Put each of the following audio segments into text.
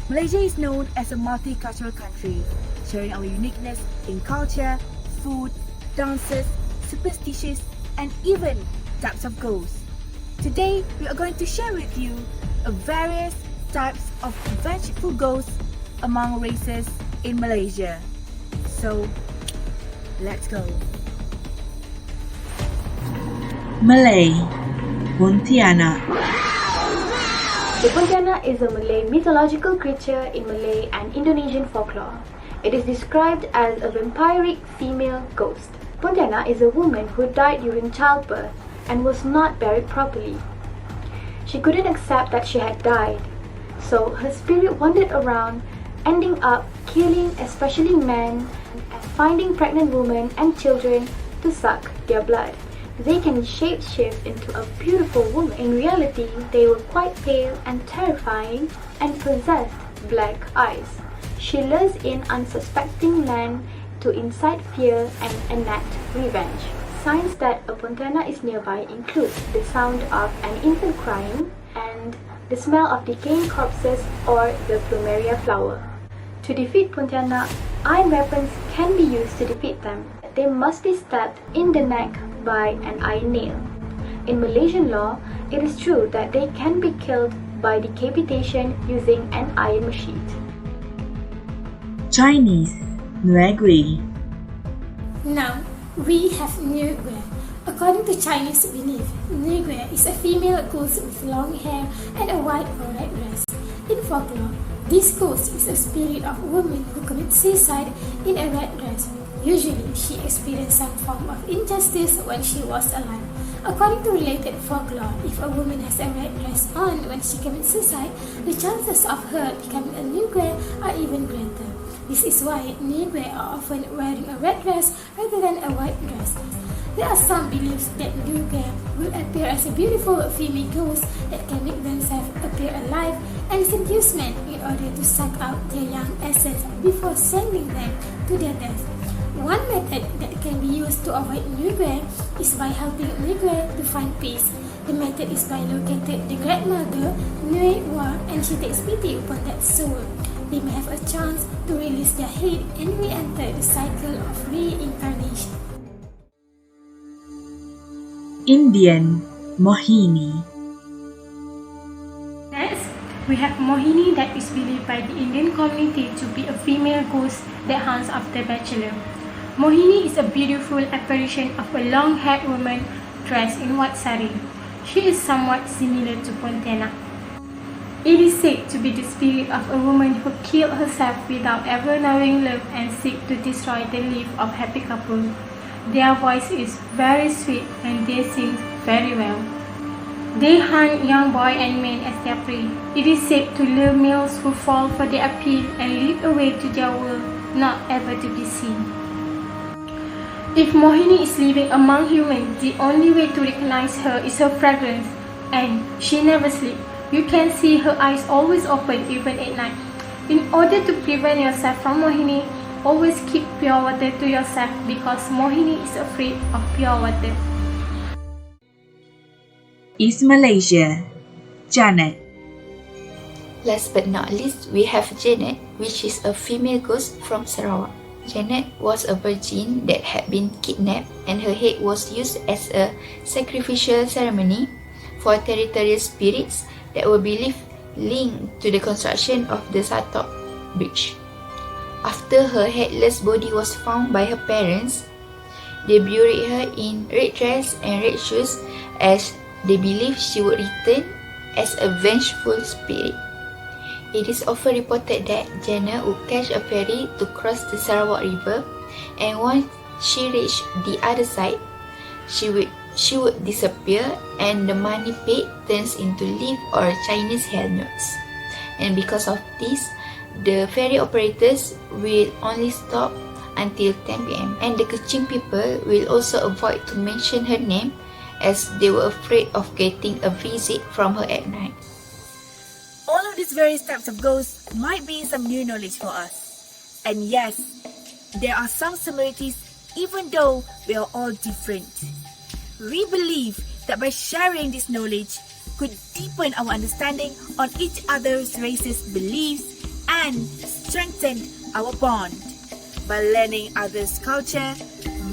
Malaysia is known as a multicultural country, sharing our uniqueness in culture, food, dances, superstitions, and even types of ghosts. Today, we are going to share with you various types of vengeful ghosts among races in Malaysia. So, let's go. Malay, Pontena. The Pontena is a Malay mythological creature in Malay and Indonesian folklore. It is described as a vampiric female ghost. Pontena is a woman who died during childbirth and was not buried properly. She couldn't accept that she had died, so her spirit wandered around, ending up killing especially men and finding pregnant women and children to suck their blood. They can shapeshift into a beautiful woman. In reality, they were quite pale and terrifying and possessed black eyes. She lures in unsuspecting men to incite fear and enact revenge. Signs that a Pontena is nearby include the sound of an infant crying and the smell of decaying corpses or the plumeria flower. To defeat Pontena, iron weapons can be used to defeat them. They must be stabbed in the neck by an iron nail. In Malaysian law, it is true that they can be killed by decapitation using an iron machete. Chinese, Nigra. Now, we have Nigra. According to Chinese belief, Nigra is a female ghost with long hair and a white or red dress. In folklore, this ghost is a spirit of a woman who commits suicide in a red dress. Usually, she experienced some form of injustice when she was alive. According to related folklore, if a woman has a red dress on when she commits suicide, the chances of her becoming a Nigra are even greater. This is why Nigra are often wearing a red dress rather than a white dress. There are some beliefs that Nigra will appear as a beautiful female ghost that can make themselves appear alive and seduce men in order to suck out their young essence before sending them to their death. One method that can be used to avoid Nigra is by helping Nigra to find peace. The method is by locating the Great Mother, Nui Wa, and she takes pity upon that soul. They may have a chance to release their hate and re-enter the cycle of reincarnation. Indian, Mohini. Next, we have Mohini that is believed by the Indian community to be a female ghost that haunts after bachelor. Mohini is a beautiful apparition of a long-haired woman dressed in white sari. She is somewhat similar to Pontena. It is said to be the spirit of a woman who killed herself without ever knowing love and seek to destroy the life of happy couple. Their voice is very sweet and they sing very well. They hunt young boys and men as their prey. It is said to lure males who fall for their appeal and lead away to their world, not ever to be seen. If Mohini is living among humans, the only way to recognize her is her fragrance, and she never sleeps. You can see her eyes always open even at night. In order to prevent yourself from Mohini, always keep pure water to yourself because Mohini is afraid of pure water. East Malaysia, Janet. Last but not least, we have Janet, which is a female ghost from Sarawak. Janet was a virgin that had been kidnapped and her head was used as a sacrificial ceremony for territorial spirits that were believed linked to the construction of the Satok Bridge. After her headless body was found by her parents, they buried her in red dress and red shoes as they believed she would return as a vengeful spirit. It is often reported that Janet would catch a ferry to cross the Sarawak River, and once she reached the other side, she would disappear and the money paid turns into leaf or Chinese hell notes. And because of this, the ferry operators will only stop until 10 p.m. and the Kuching people will also avoid to mention her name as they were afraid of getting a visit from her at night. All of these various types of ghosts might be some new knowledge for us. And yes, there are some similarities even though we are all different. We believe that by sharing this knowledge could deepen our understanding on each other's race's beliefs, and strengthened our bond. By learning others' culture,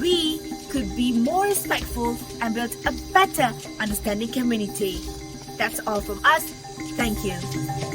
we could be more respectful and build a better understanding community. That's all from us. Thank you.